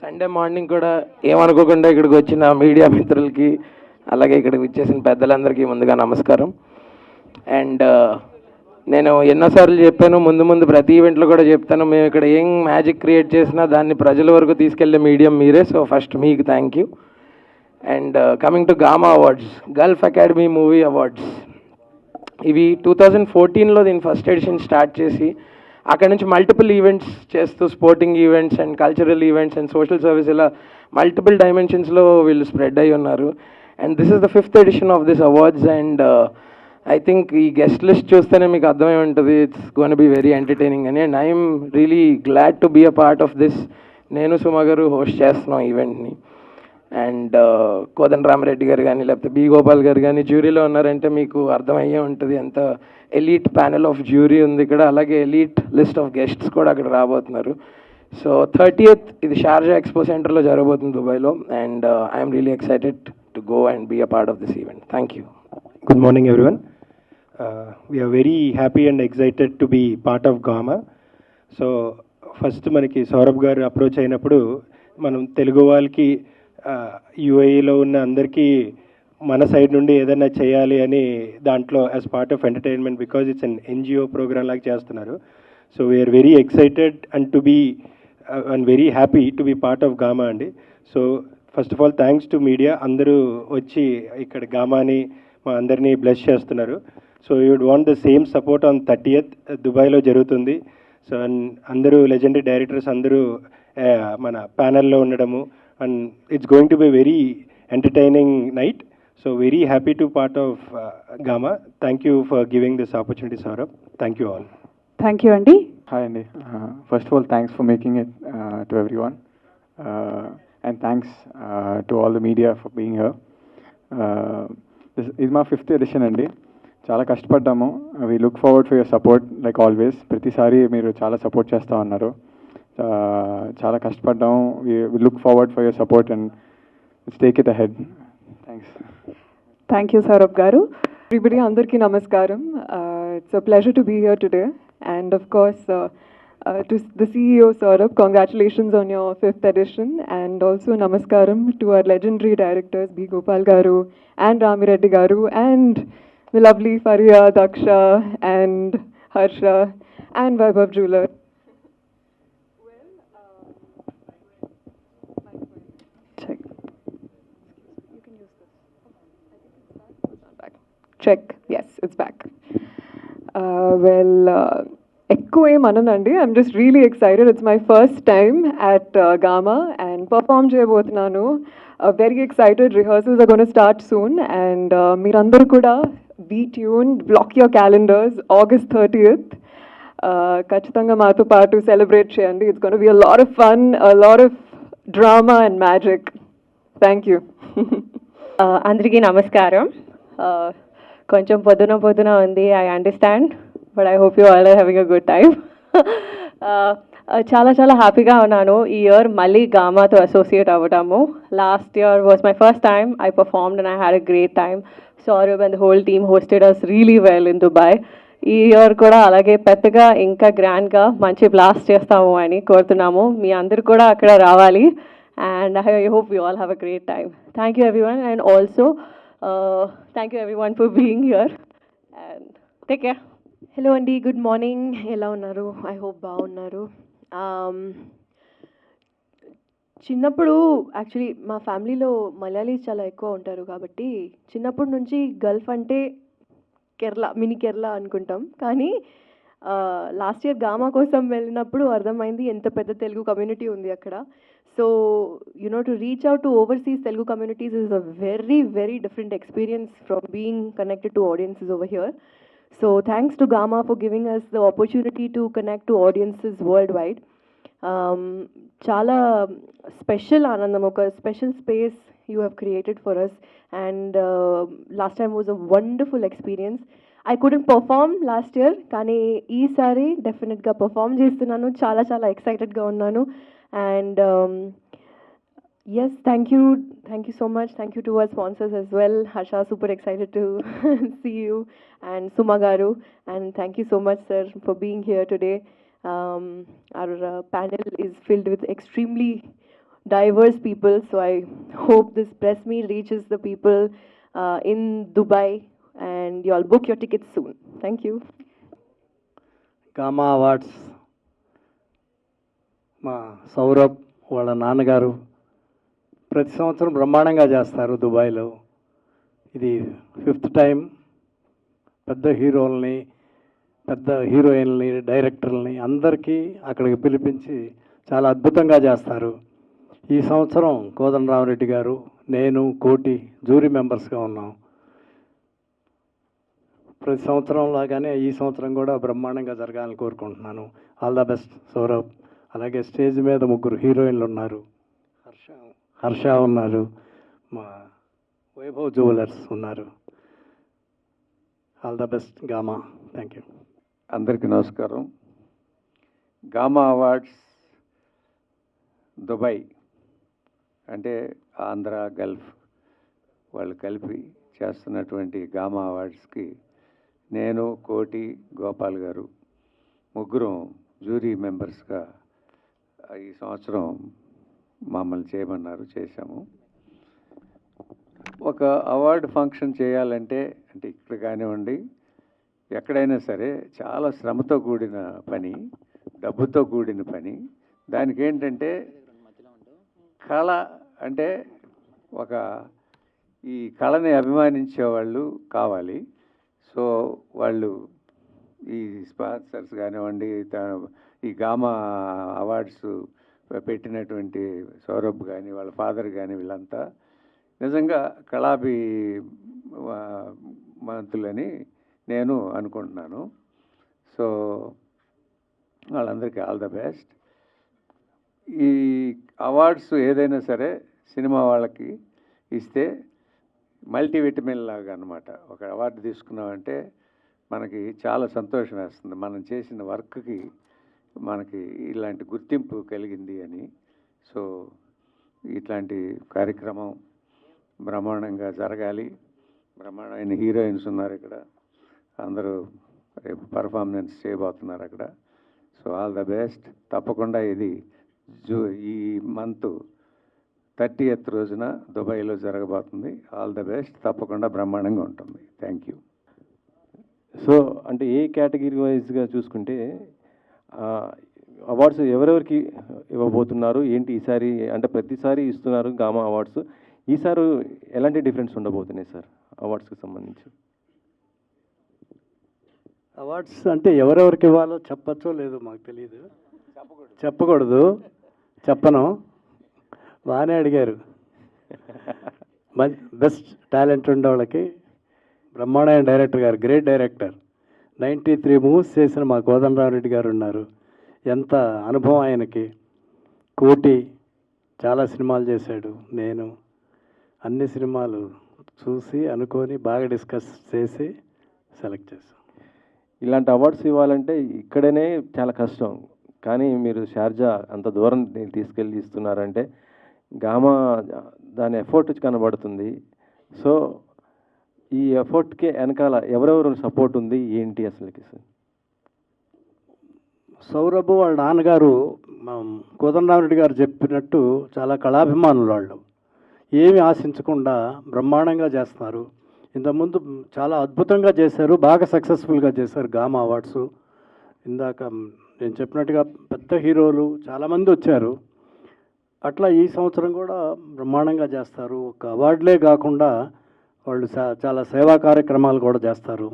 Sunday morning కూడా ఏమనుకోకుండా ఇక్కడికి వచ్చిన మీడియా మిత్రులకి అలాగే ఇక్కడికి వచ్చేసిన పెద్దలందరికీ ముందుగా నమస్కారం. అండ్ నేను ఎన్నోసార్లు చెప్పాను, ముందు ముందు ప్రతి ఈవెంట్లో కూడా చెప్తాను, మేము ఇక్కడ ఏం మ్యాజిక్ క్రియేట్ చేసినా దాన్ని ప్రజల వరకు తీసుకెళ్లే మీడియం మీరే. సో ఫస్ట్ మీకు thank you. And coming to Gama awards, Gulf academy movie awards, ఇవి 2014లో దీని ఫస్ట్ ఎడిషన్ స్టార్ట్ చేసి అక్కడ నుంచి మల్టిపుల్ ఈవెంట్స్ చేస్తూ sporting events and cultural events and social service ఇలా మల్టిపుల్ డైమెన్షన్స్లో వీళ్ళు స్ప్రెడ్ అయి ఉన్నారు. And this is the 5th edition of this awards. And I think ఈ గెస్ట్ లిస్ట్ చూస్తేనే మీకు అర్థమై ఉంటుంది, it's gonna be very entertaining అని. And I'm really glad to be a part of this. నేను సుమ గారు హోస్ట్ చేస్తున్నాం ఈవెంట్ని. అండ్ కోదండ రామరెడ్డి గారు కానీ లేకపోతే బి గోపాల్ గారు కానీ జ్యూరీలో ఉన్నారంటే మీకు అర్థమయ్యే ఉంటుంది ఎంత ఎలీట్ ప్యానెల్ ఆఫ్ జ్యూరీ ఉంది ఇక్కడ. అలాగే ఎలీట్ లిస్ట్ ఆఫ్ గెస్ట్స్ కూడా అక్కడ రాబోతున్నారు. సో 30th ఇది షార్జా ఎక్స్పో సెంటర్లో జరగబోతుంది దుబాయ్లో. And I'm really excited to go and be a part of this event. Thank you. Good morning, everyone. We are very happy and excited to be part of GAMA. So first మనకి సౌరభ్ గారు approach అయినప్పుడు మనం తెలుగు వాళ్ళకి యూఏఈలో ఉన్న అందరికీ మన side నుండి ఏదైనా చేయాలి అని దాంట్లో as part of entertainment, because it's an NGO programme లాగా చేస్తున్నారు. So we are very excited and to be and very happy to be part of Gama అండి. So first of all thanks to media, అందరూ వచ్చి ఇక్కడ గామాని మా అందరినీ బ్లెస్ చేస్తున్నారు. So you would want the same support on 30th దుబాయ్లో జరుగుతుంది. సో అందరూ లెజెండరీ డైరెక్టర్స్ అందరూ మన ప్యానెల్లో ఉండడము, and it's going to be very entertaining night. So very happy to part of gamma. Thank you for giving this opportunity Saurabh. Thank you all. Thank you అండి. Hi Andy. First of all, thanks for making it to everyone, and thanks to all the media for being here. This is my 5th edition అండి. చాలా కష్టపడ్డాము. We look forward for your support like always. ప్రతిసారి మీరు చాలా support చేస్తూ ఉన్నారు. చాలా కష్టపడ్డాము. We look forward for your support and let's take it ahead. Thanks. Thank you Saurabh garu. Everybody అందరికీ నమస్కారం. It's a pleasure to be here today. And of course, to the CEO Saurabh, congratulations on your 5th edition. And also namaskaram to our legendary directors B. Gopal Garu and Ramireddy Garu and the lovely Faria, Daksha and Harsha and Vaibhav Jeweler. Check. You can use this. I think it's back. It's not back. Check. Yes, it's back. ఎక్కువ ఏమనండి, I'm just really excited. It's my first time at Gama and perform చేయబోతున్నాను. Very excited. Rehearsals are gonna start soon. And మీరందరూ కూడా be tune, block your calendars. August 30th ఖచ్చితంగా మాతో పాటు celebrate చేయండి. It's gonna be a lot of fun, a lot of drama and magic. Thank you. అందరికీ నమస్కారం. కొంచెం పొద్దున ఉంది, I understand, but I hope you all are having a good time. చాలా హ్యాపీగా ఉన్నాను ఈ ఇయర్ మళ్ళీ గామాతో అసోసియేట్ అవ్వటము. Last year was my first time. I performed and I had a great time. Saurabh and the whole team hosted us really well in Dubai. ఈ year కూడా అలాగే పెద్దగా ఇంకా గ్రాండ్గా మంచి బ్లాస్ట్ చేస్తాము అని కోరుతున్నాము. మీ అందరు కూడా అక్కడ రావాలి. And I hope you all have a great time. Thank you everyone, and also thank you everyone for being here, and take care. Hello అండి, గుడ్ మార్నింగ్. ఎలా ఉన్నారు? ఐ హోప్ బాగున్నారు. చిన్నప్పుడు యాక్చువల్లీ మా ఫ్యామిలీలో మలయాళీస్ చాలా ఎక్కువ ఉంటారు కాబట్టి చిన్నప్పటి నుంచి గల్ఫ్ అంటే కేరళ, మినీ కేరళ అనుకుంటాం. కానీ లాస్ట్ ఇయర్ గామా కోసం వెళ్ళినప్పుడు అర్థమైంది ఎంత పెద్ద తెలుగు కమ్యూనిటీ ఉంది అక్కడ. So to reach out to overseas Telugu communities is a very, very different experience from being connected to audiences over here. So thanks to Gama for giving us the opportunity to connect to audiences worldwide. Chala special Anandam, oka special space you have created for us, and last time was a wonderful experience. I couldn't perform last year, కానీ ఈసారి డెఫినెట్గా perform చేస్తున్నాను. చాలా ఎక్సైటెడ్గా ఉన్నాను. And yes, thank you so much. Thank you to our sponsors as well. Harsha, super excited to see you, and Suma Garu, and thank you so much sir for being here today. Our panel is filled with extremely diverse people. So I hope this press meet reaches the people in Dubai, and you all book your tickets soon. Thank you. Gamma awards మా సౌరభ్ వాళ్ళ నాన్నగారు ప్రతి సంవత్సరం బ్రహ్మాండంగా చేస్తారు దుబాయ్లో. ఇది 5th time పెద్ద హీరోల్ని, పెద్ద హీరోయిన్లని, డైరెక్టర్లని అందరికీ అక్కడికి పిలిపించి చాలా అద్భుతంగా చేస్తారు. ఈ సంవత్సరం కోదండరామరెడ్డి గారు, నేను, కోటి జ్యూరీ మెంబర్స్గా ఉన్నాం. ప్రతి సంవత్సరం లాగానే ఈ సంవత్సరం కూడా బ్రహ్మాండంగా జరగాలని కోరుకుంటున్నాను. All the best Saurabh. అలాగే స్టేజ్ మీద 3 హీరోయిన్లు ఉన్నారు. హర్ష ఉన్నారు, మా వైభవ్ జ్యువెలర్స్ ఉన్నారు. All the best gamma. Thank you. అందరికీ నమస్కారం. గామా అవార్డ్స్ దుబాయ్ అంటే ఆంధ్ర గల్ఫ్ వాళ్ళు కలిపి చేస్తున్నటువంటి గామా అవార్డ్స్కి నేను, కోటి, గోపాల్ గారు ముగ్గురం జ్యూరీ మెంబర్స్గా ఈ సంవత్సరం మమ్మల్ని చేయమన్నారు, చేశాము. ఒక అవార్డు ఫంక్షన్ చేయాలంటే అంటే ఇక్కడ కానివ్వండి ఎక్కడైనా సరే చాలా శ్రమతో కూడిన పని, డబ్బుతో కూడిన పని. దానికి ఏంటంటే కళ అంటే ఒక ఈ కళని అభిమానించే వాళ్ళు కావాలి. సో వాళ్ళు ఈ స్పాన్సర్స్ కానివ్వండి, ఈ గామా అవార్డ్స్ పెట్టినటువంటి సౌరభ్ కానీ వాళ్ళ ఫాదర్ కానీ వీళ్ళంతా నిజంగా కళాభిమంతులని నేను అనుకుంటున్నాను. సో వాళ్ళందరికీ ఆల్ ద బెస్ట్. ఈ అవార్డ్స్ ఏదైనా సరే సినిమా వాళ్ళకి ఇస్తే మల్టీవిటమిన్ లాగా అనమాట. ఒక అవార్డు తీసుకున్నామంటే మనకి చాలా సంతోషం వేస్తుంది, మనం చేసిన వర్క్కి మనకి ఇలాంటి గుర్తింపు కలిగింది అని. సో ఇట్లాంటి కార్యక్రమం బ్రహ్మాండంగా జరగాలి. బ్రహ్మాండమైన హీరోయిన్స్ ఉన్నారు ఇక్కడ, అందరూ రేపు పర్ఫార్మెన్స్ చేయబోతున్నారు అక్కడ. So all the best. తప్పకుండా ఇది ఈ మంత్ 30th రోజున దుబాయ్లో జరగబోతుంది. All the best. తప్పకుండా బ్రహ్మాండంగా ఉంటుంది. Thank you. సో అంటే ఏ కేటగిరీ వైజ్గా చూసుకుంటే అవార్డ్స్ ఎవరెవరికి ఇవ్వబోతున్నారు ఏంటి ఈసారి? అంటే ప్రతిసారి ఇస్తున్నారు గామా అవార్డ్స్, ఈసారి ఎలాంటి డిఫరెన్స్ ఉండబోతున్నాయి సార్ అవార్డ్స్కి సంబంధించి? అవార్డ్స్ అంటే ఎవరెవరికి ఇవ్వాలో చెప్పచ్చో లేదో మాకు తెలియదు, చెప్పకూడదు. చెప్పను. బాగానే అడిగారు. బెస్ట్ టాలెంట్ ఉండే వాళ్ళకి బ్రహ్మాండమైన డైరెక్టర్ గారు, గ్రేట్ డైరెక్టర్, 93 మూవీస్ చేసిన మా కోదండరామరెడ్డి గారు ఉన్నారు. ఎంత అనుభవం ఆయనకి. కోటి చాలా సినిమాలు చేశాడు. నేను అన్ని సినిమాలు చూసి అనుకొని బాగా డిస్కస్ చేసి సెలెక్ట్ చేశాను. ఇలాంటి అవార్డ్స్ ఇవ్వాలంటే ఇక్కడనే చాలా కష్టం, కానీ మీరు షార్జా అంత దూరం తీసుకెళ్ళి ఇస్తున్నారంటే గామా దాని ఎఫర్ట్ కనబడుతుంది. సో ఈ ఎఫర్ట్కి వెనకాల ఎవరెవరు సపోర్ట్ ఉంది ఏంటి అసలుకి సార్? సౌరభ్ వాళ్ళ నాన్నగారు కోదండరామరెడ్డి గారు చెప్పినట్టు చాలా కళాభిమానులు వాళ్ళు. ఏమి ఆశించకుండా బ్రహ్మాండంగా చేస్తున్నారు. ఇంతకుముందు చాలా అద్భుతంగా చేశారు, బాగా సక్సెస్ఫుల్గా చేశారు గామా అవార్డ్స్. ఇందాక నేను చెప్పినట్టుగా పెద్ద హీరోలు చాలామంది వచ్చారు. అట్లా ఈ సంవత్సరం కూడా బ్రహ్మాండంగా చేస్తారు. ఒక అవార్డులే కాకుండా వాళ్ళు చాలా సేవా కార్యక్రమాలు కూడా చేస్తారు.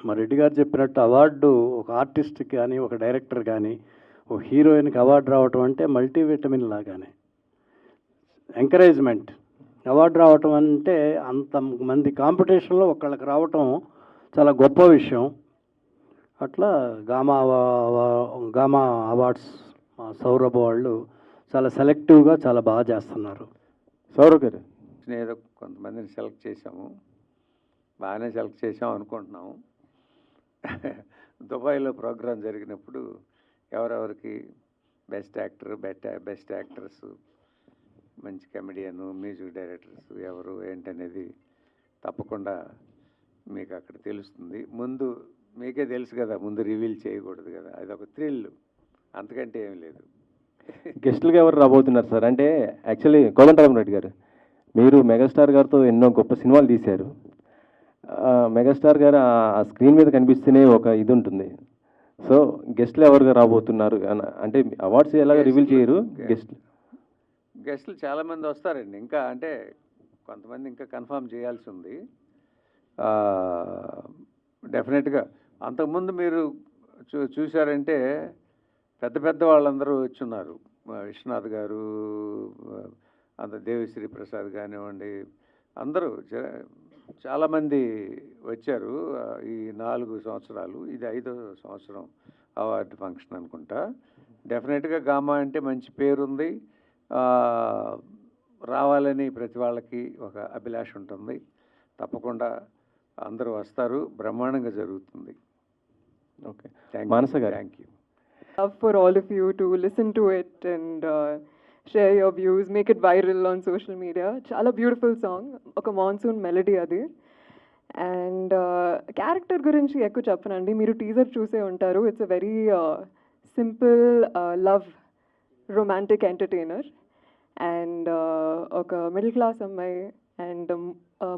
మా రెడ్డి గారు చెప్పినట్టు అవార్డు ఒక ఆర్టిస్ట్కి కానీ, ఒక డైరెక్టర్ కానీ, ఒక హీరోయిన్కి అవార్డు రావటం అంటే మల్టీవిటమిన్ లాగానే ఎంకరేజ్మెంట్. అవార్డు రావటం అంటే అంతమంది కాంపిటీషన్లో ఒకళ్ళకి రావటం చాలా గొప్ప విషయం. అట్లా గామా అవార్డ్స్ మా సౌరభ్ వాళ్ళు చాలా సెలెక్టివ్గా చాలా బాగా చేస్తున్నారు. సౌరభ్ గారు, ఏదో కొంతమందిని సెలెక్ట్ చేశాము, బాగానే సెలెక్ట్ చేసాం అనుకుంటున్నాము. దుబాయ్లో ప్రోగ్రాం జరిగినప్పుడు ఎవరెవరికి బెస్ట్ యాక్టర్, బెస్ట్ యాక్టర్స్, మంచి కమెడియన్, మ్యూజిక్ డైరెక్టర్స్ ఎవరు ఏంటనేది తప్పకుండా మీకు అక్కడ తెలుస్తుంది. ముందు మీకే తెలుసు కదా, ముందు రివీల్ చేయకూడదు కదా, అదొక థ్రిల్, అంతకంటే ఏం లేదు. గెస్టులుగా ఎవరు రాబోతున్నారు సార్? అంటే యాక్చువల్లీ కోదండరామరెడ్డి గారు, మీరు మెగాస్టార్ గారితో ఎన్నో గొప్ప సినిమాలు తీశారు. మెగాస్టార్ గారు ఆ స్క్రీన్ మీద కనిపిస్తేనే ఒక ఇది ఉంటుంది. సో గెస్ట్లు ఎవరుగా రాబోతున్నారు అంటే అవార్డ్స్ ఎలాగ రివీల్ చేయరు గెస్టులు చాలామంది వస్తారండి. ఇంకా అంటే కొంతమంది ఇంకా కన్ఫర్మ్ చేయాల్సి ఉంది. డెఫినెట్గా అంతకుముందు మీరు చూశారంటే పెద్ద పెద్ద వాళ్ళందరూ వచ్చున్నారు. విశ్వనాథ్ గారు, అంత దేవిశ్రీ ప్రసాద్ కానివ్వండి, అందరూ చాలామంది వచ్చారు. ఈ 4 సంవత్సరాలు, ఇది 5వ సంవత్సరం అవార్డు ఫంక్షన్ అనుకుంటా. డెఫినెట్గా గామా అంటే మంచి పేరుంది. రావాలని ప్రతి వాళ్ళకి ఒక అభిలాష ఉంటుంది. తప్పకుండా అందరూ వస్తారు. బ్రహ్మాండంగా జరుగుతుంది. ఓకే, మానస గారు. Thank you. Love for all of you to listen to it and share your views, make it viral on social media. Chala beautiful song, oka monsoon melody adi. And character gurinchi ekku cheppanandi, మీరు teaser చూసే ఉంటారు. It's a very simple love romantic entertainer and oka middle class అమ్మాయి and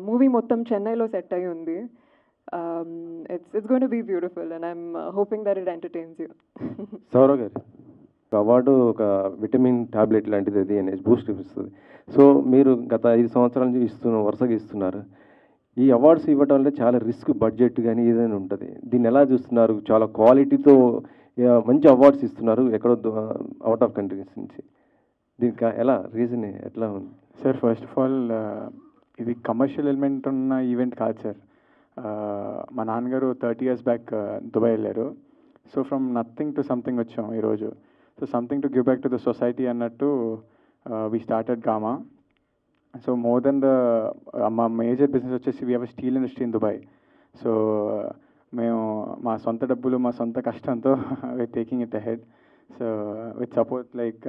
movie మొత్తం చెన్నైలో set అయి ఉంది. It's going to be beautiful and I'm hoping that it entertains you. Sourav గారు, award ఒక విటమిన్ టాబ్లెట్ లాంటిది, అది అనేది బూస్ట్ ఇస్తుంది. సో మీరు గత 5 సంవత్సరాల నుంచి వరుసగా ఇస్తున్నారు. ఈ అవార్డ్స్ ఇవ్వడం వల్ల చాలా రిస్క్, బడ్జెట్ కానీ ఏదైనా ఉంటుంది. దీన్ని ఎలా చూస్తున్నారు? చాలా క్వాలిటీతో మంచి అవార్డ్స్ ఇస్తున్నారు ఎక్కడో అవుట్ ఆఫ్ కంట్రీస్ నుంచి. దీనికి ఎలా రీజన్ ఎట్లా ఉంది సార్? ఫస్ట్ ఆఫ్ ఆల్ ఇది కమర్షియల్ ఎలిమెంట్ ఉన్న ఈవెంట్ కాదు సార్. మా నాన్నగారు 30 years బ్యాక్ దుబాయ్ వెళ్ళారు. So from nothing to something వచ్చాం ఈరోజు. So something to give back to the society అన్నట్టు we started Gama. So more than మా మేజర్ బిజినెస్ వచ్చేసి we have a steel industry in Dubai. So మేము మా సొంత డబ్బులు, మా సొంత కష్టంతో we are taking it ahead. So with support like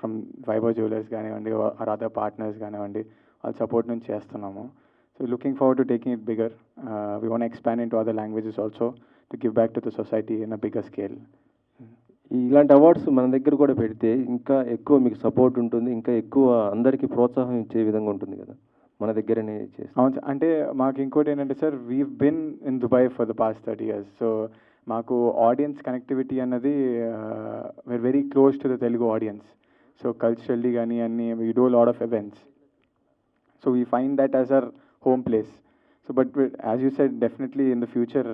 from Vaibhav jewellers కానివ్వండి, ఆర్ అదర్ పార్ట్నర్స్ కానివ్వండి, వాళ్ళ సపోర్ట్ నుంచి చేస్తున్నాము. So looking forward to taking it bigger. We want to expand into other languages also to give back to the society in a bigger scale. ఇలాంటి awards మన దగ్గర కూడా పెడితే ఇంకా ఎక్కువ మీకు సపోర్ట్ ఉంటుంది, ఇంకా ఎక్కువ అందరికీ ప్రోత్సాహం ఇచ్చే విధంగా ఉంటుంది కదా మన దగ్గరనే చేసి. అవును, అంటే మాకు ఇంకోటి ఏంటంటే sir, we've been in Dubai for the past 30 years. So మాకు ఆడియన్స్ కనెక్టివిటీ అన్నది we're very close to the Telugu audience. So culturally కానీ అన్ని we do a lot of events. So we find that as our home place. So but as you said, definitely in the future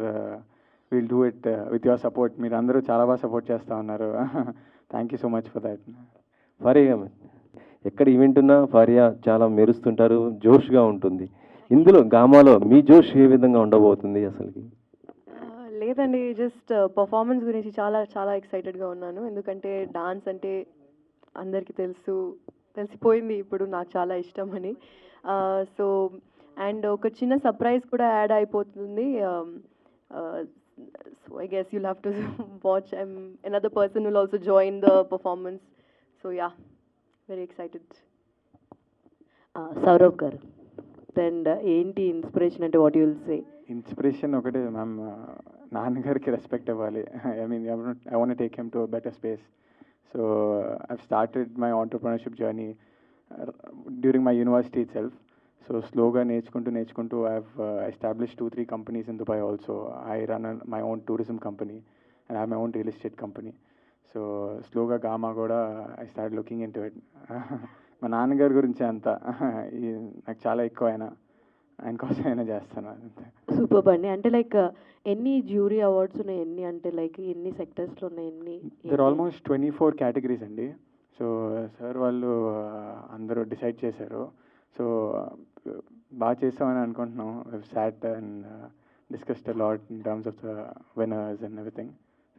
we'll do it with your support. మీరు అందరూ చాలా బాగా support చేస్తూ ఉన్నారు. Thank you so much for that. Faria, ఎక్కడ event ఉన్నా ఫారియా చాలా మెరుస్తుంటారు, జోష్గా ఉంటుంది. ఇందులో గామాలో మీ జోష్ ఏ విధంగా ఉండబోతుంది అసలుకి? లేదండి, జస్ట్ పర్ఫార్మెన్స్ గురించి చాలా చాలా ఎక్సైటెడ్గా ఉన్నాను. ఎందుకంటే డాన్స్ అంటే అందరికీ తెలిసిపోయింది ఇప్పుడు నాకు చాలా ఇష్టం అని. సో అండ్ ఒక చిన్న సర్ప్రైజ్ కూడా యాడ్ అయిపోతుంది. So I guess you'll have to watch. Another person will also join the performance. So yeah, very excited. Saurav garu, then ఏంటి ఇన్స్పిరేషన్ అంటే what you will say? Inspiration ఒకటే మ్యామ్, నాన్నగారికి రెస్పెక్ట్ ఇవ్వాలి. I mean I want take him to better space. So I've started my entrepreneurship journey during my university itself. So స్లోగా నేర్చుకుంటూ I have established 2-3 companies in Dubai also. I run my own tourism company and I have my own real estate company. So స్లోగా gamma కూడా I start looking into it. మా నాన్నగారి గురించి అంతా నాకు చాలా ఎక్కువ ఆయన కోసం అయినా చేస్తాను అంతే. సూపర్ అండి. అంటే లైక్ ఎన్ని జ్యూరీ అవార్డ్స్ ఉన్నాయి, ఎన్ని అంటే లైక్ ఎన్ని సెక్టర్స్లో ఉన్నాయి, ఎన్ని? దర్ ఆల్మోస్ట్ 24 categories అండి. సో సార్ వాళ్ళు అందరూ డిసైడ్ చేశారు. సో బాగా చేస్తామని అనుకుంటున్నాం. we've sat and discussed a lot in terms of the winners and everything.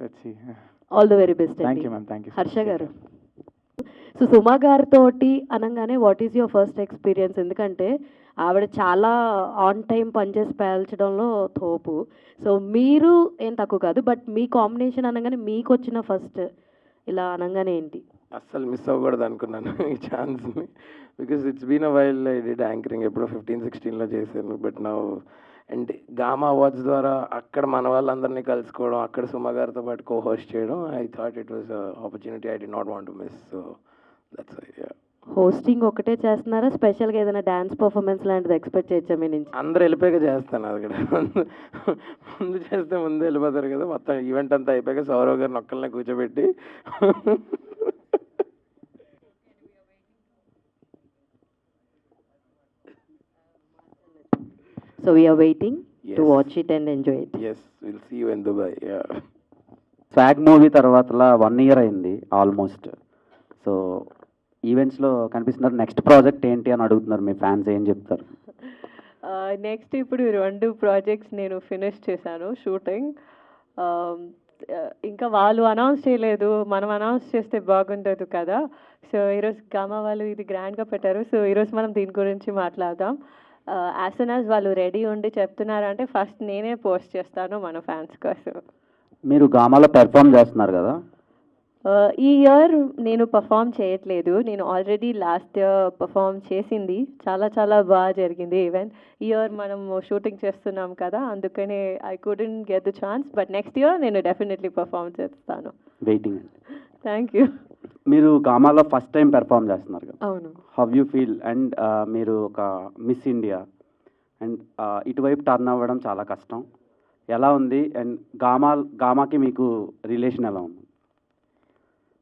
Let's see. All the very best. Thank you ma'am, thank you. Harsha గారు, so సుమా గారితో అనగానే what is your first experience? ఎందుకంటే ఆవిడ చాలా on time పనిచేసి పేల్చడంలో తోపు. So మీరు ఏం తక్కువ కాదు, బట్ మీ కాంబినేషన్ అనగానే మీకు వచ్చిన ఫస్ట్ ఇలా అనగానే ఏంటి? అస్సలు మిస్ అవ్వకూడదు అనుకున్నాను ఈ ఛాన్స్ని, because it's been a while I did anchoring ఎప్పుడో 15-16లో చేశాను. But now and Gama awards ద్వారా అక్కడ మన వాళ్ళందరినీ కలుసుకోవడం, అక్కడ సుమ గారితో పాటు కో హోస్ట్ చేయడం, I thought it was opportunity I did not want to miss. So that's hosting ఒకటే చేస్తున్నారా, స్పెషల్గా ఏదైనా డ్యాన్స్ పర్ఫార్మెన్స్ లాంటిది ఎక్స్పెక్ట్ చేయొచ్చా మీ నుంచి? అందరూ వెళ్ళిపోయాక చేస్తాను అది కూడా. ముందు చేస్తే ముందు వెళ్ళిపోతారు కదా, మొత్తం ఈవెంట్ అంతా అయిపోయాక సౌరవ్ గారిని ఒక్కళ్ళనే కూర్చోబెట్టి so we're waiting to Yes. Watch it and enjoy it. Yes will see you in Dubai. Swag movie తర్వాత 1 year అయింది ఆల్మోస్ట్. సో ఈవెంట్స్లో కనిపిస్తున్నారు, నెక్స్ట్ ప్రాజెక్ట్ ఏంటి అని అడుగుతున్నారు మీ ఫ్యాన్స్, ఏం చెప్తారు? నెక్స్ట్ ఇప్పుడు 2 ప్రాజెక్ట్స్ నేను ఫినిష్ చేశాను షూటింగ్. ఇంకా వాళ్ళు అనౌన్స్ చేయలేదు, మనం అనౌన్స్ చేస్తే బాగుండదు కదా. సో ఈరోజు గామా వాళ్ళు ఇది గ్రాండ్గా పెట్టారు. సో ఈరోజు మనం దీని గురించి మాట్లాడదాం. యాజ్ సూన్ యాజ్ వాళ్ళు రెడీ ఉండి చెప్తున్నారంటే ఫస్ట్ నేనే పోస్ట్ చేస్తాను మన ఫ్యాన్స్ కోసం. మీరు గామాలో పెర్ఫామ్ చేస్తున్నారు కదా, ఈ ఇయర్ నేను పర్ఫామ్ చేయట్లేదు. నేను ఆల్రెడీ లాస్ట్ ఇయర్ పర్ఫామ్ చేసింది, చాలా చాలా బాగా జరిగింది ఈవెంట్. ఈ ఇయర్ మనం షూటింగ్ చేస్తున్నాం కదా, అందుకనే I couldn't get the chance. But next year నేను డెఫినెట్లీ పర్ఫామ్ చేస్తాను. వెయిటింగ్. Thank you. మీరు గామాలో ఫస్ట్ టైం పెర్ఫామ్ చేస్తున్నారు కదా, అవును. How you feel? అండ్ మీరు ఒక మిస్ ఇండియా అండ్ ఇటువైపు టర్న్ అవ్వడం చాలా కష్టం, ఎలా ఉంది? అండ్ గామాకి మీకు రిలేషన్ ఎలా ఉంది?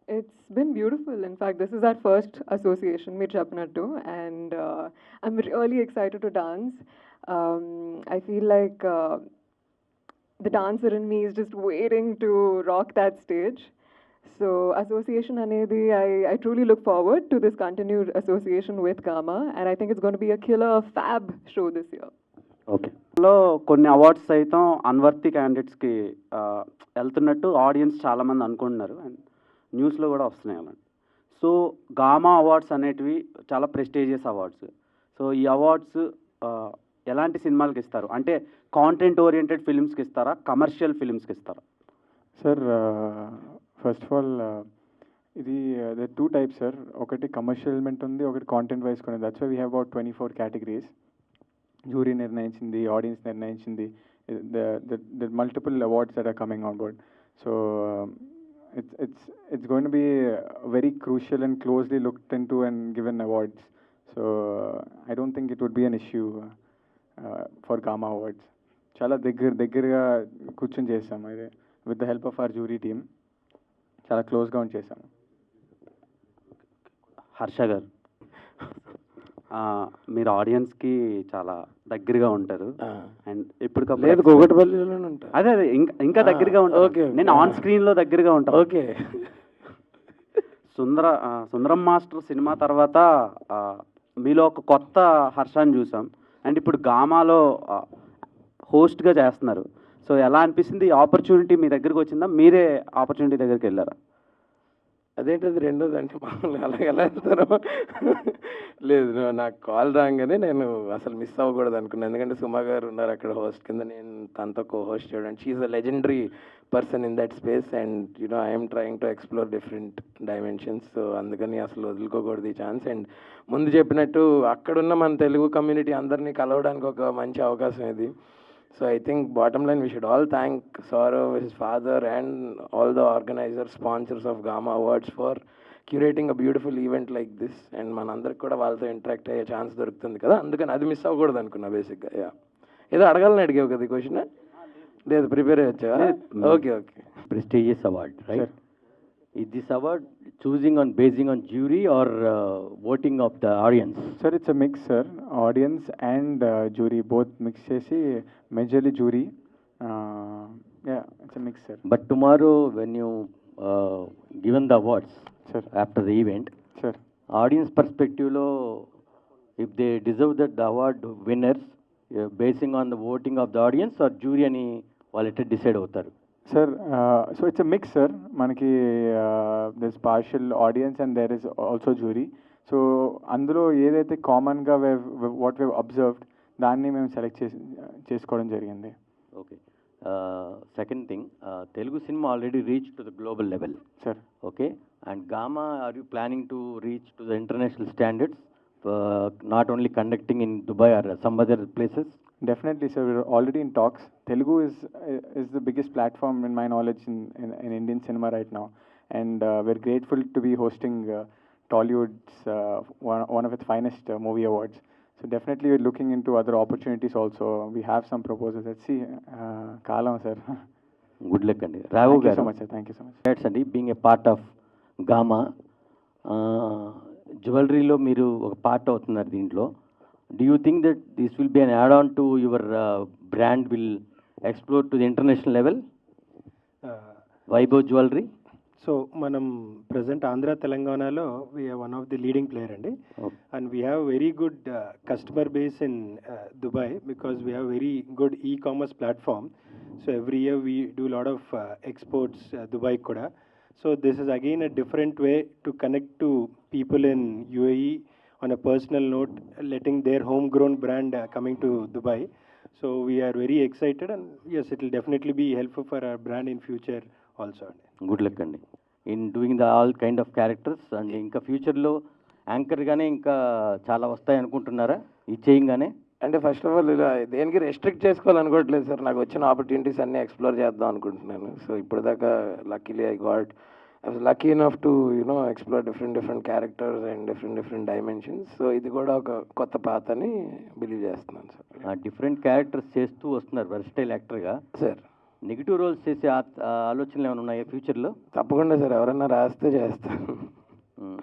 It's been beautiful. In fact, this is our first association, Mir Chapnattu, and I'm really excited to dance. I feel like the dancer in me is just waiting to rock that stage. So, association anedi, I truly look forward to this continued association with Gama, and I think it's going to be a killer fab show this year. Okay. లో కొన్ని awards సైతం unworthy క్యాండిడేట్స్కి వెళ్తున్నట్టు audience చాలామంది అనుకుంటున్నారు, and న్యూస్లో కూడా వస్తున్నాయి అలాంటి. సో గామా అవార్డ్స్ అనేటివి చాలా ప్రెస్టీజియస్ అవార్డ్స్. సో ఈ అవార్డ్స్ ఎలాంటి సినిమాలకి ఇస్తారు? అంటే కాంటెంట్ ఓరియంటెడ్ ఫిల్మ్స్కి ఇస్తారా, కమర్షియల్ ఫిల్మ్స్కి ఇస్తారా? సార్ ఫస్ట్ ఆఫ్ ఆల్ ఇది ద 2 types సార్. ఒకటి కమర్షియల్ ఎలిమెంట్ ఉంది, ఒకటి కాంటెంట్ వైజ్ కూడా. That's why we have about 24 categories. Jury నిర్ణయించింది, ఆడియన్స్ నిర్ణయించింది, the multiple awards that are coming on board. So it's going to be very crucial and closely looked into and given awards. So I don't think it would be an issue for Gama Awards. చాలా దగ్గరగా కూర్చొని చేసాము ఇది, with the help of our jury team చాలా క్లోజ్గా ఉండి చేసాము. హర్ష గారు, మీరు ఆడియన్స్కి చాలా దగ్గరగా ఉంటారు, అండ్ ఇప్పుడు లేదు గోగటపల్లిలోనే ఉంటారు. అదే ఇంకా దగ్గరగా ఉంటారు. ఓకే. నేను ఆన్ స్క్రీన్లో దగ్గరగా ఉంటాను. ఓకే. సుందరం మాస్టర్ సినిమా తర్వాత మీలో ఒక కొత్త హర్షాన్ని చూసాం, అండ్ ఇప్పుడు గామాలో హోస్ట్గా చేస్తున్నారు. సో ఎలా అనిపిస్తుంది? ఈ ఆపర్చునిటీ మీ దగ్గరికి వచ్చిందా, మీరే ఆపర్చునిటీ దగ్గరికి వెళ్ళారా? అదేంటది రెండోది అంటే మామూలుగా అలాగే ఎలా వెళ్తారు? లేదు, నాకు కాల్ రాగానే నేను అసలు మిస్ అవ్వకూడదు అనుకున్నాను, ఎందుకంటే సుమా గారు ఉన్నారు అక్కడ హోస్ట్ కింద, నేను తనతో కో హోస్ట్ చేయడం. She's a legendary person in that space, and I'm trying to explore different dimensions. So అందుకని అసలు వదులుకోకూడదు ఈ ఛాన్స్. అండ్ ముందు చెప్పినట్టు అక్కడున్న మన తెలుగు కమ్యూనిటీ అందరినీ కలవడానికి ఒక మంచి అవకాశం ఇది. So I think bottom line we should all thank Saurav, his father, and all the organizers, sponsors of Gama Awards for curating a beautiful event like this. And మనందరికి కూడా వాళ్ళతో ఇంటరాక్ట్ అయ్యే ఛాన్స్ దొరుకుతుంది కదా, అందుకని అది మిస్ అవ్వకూడదు అనుకున్నా బేసిక్గా. యా, ఏదో అడగాలని అడిగావు కదా ఈ క్వశ్చన్? లేదు, ప్రిపేర్ అయ్యొచ్చా? Okay. Prestigious award, right? Sure. Is this award basing on jury or voting of the audience? Sir, it's a mix, sir. Audience and jury both mix chesi, majorly jury. Yeah, it's a mix, sir. But tomorrow when you given the awards, Sure. after the event, Sure. audience perspective lo, if they deserve that the award winners, basing on the voting of the audience or jury ani వాళ్ళైతే decide అవుతారు? Sir, so it's a mix, sir. Manaki there's partial audience and there is also jury. So అందులో ఏదైతే కామన్గా what we've observed దాన్ని మేము select చేసుకోవడం జరిగింది. Okay. Second thing, Telugu cinema already reach to the global level. Sir. Okay, And Gamma, are you planning to reach to the international standards, not only conducting in Dubai or some other places? Definitely, sir. We're already in talks. Telugu is the biggest platform, in my knowledge, in Indian cinema right now, and we're grateful to be hosting Tollywood's one of its finest movie awards. So definitely, we're looking into other opportunities also. We have some proposals. Let's see. Kalam, sir. Good luck అండి. రావు Thank you so గారు, much, sir. Thank you so much. Congrats అండి, being a part of Gama. జ్యువెలరీలో మీరు ఒక part అవుతున్నారు దీంట్లో. Do you think that this will be an add on to your brand will explore to the international level, Vaibhav jewellery? So మనం present Andhra తెలంగాణలో we are one of the leading player అండి, and we have very good customer base in Dubai because we have very good e commerce platform. So every year we do lot of exports Dubai కూడా. So this is again a different way to connect to people in UAE on a personal note, letting their homegrown brand coming to Dubai. So we are very excited, and yes, it will definitely be helpful for our brand in future also. Good luck అండి in doing the all kind of characters. And ఇంకా ఫ్యూచర్లో యాంకర్గానే ఇంకా చాలా వస్తాయి అనుకుంటున్నారా ఈ చేయంగానే? అంటే ఫస్ట్ ఆఫ్ ఆల్ ఇలా దేనికి రెస్ట్రిక్ట్ చేసుకోవాలనుకోవట్లేదు సార్. నాకు వచ్చిన ఆపర్చునిటీస్ అన్నీ ఎక్స్ప్లోర్ చేద్దాం అనుకుంటున్నాను. సో ఇప్పటిదాకా luckily I was lucky enough to, explore different characters and different dimensions. So ఇది కూడా ఒక కొత్త పాత అని బిలీవ్ చేస్తున్నాను సార్. డిఫరెంట్ క్యారెక్టర్స్ చేస్తూ వస్తున్నారు వర్స్టైల్ యాక్టర్గా. సార్ నెగిటివ్ రోల్స్ చేసే ఆలోచనలు ఏమైనా ఉన్నాయా ఫ్యూచర్లో? తప్పకుండా సార్, ఎవరైనా రాస్తే చేస్తాను.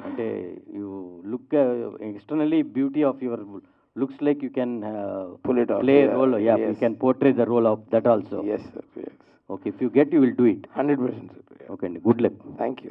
అంటే you look externally beauty of your looks like you can Pull it off. Play Yeah, role, you yes. Can portray the role of that also. Yes sir, yes. Okay, if you get you will do it. 100% sir. Okay అండి, good luck. Thank you.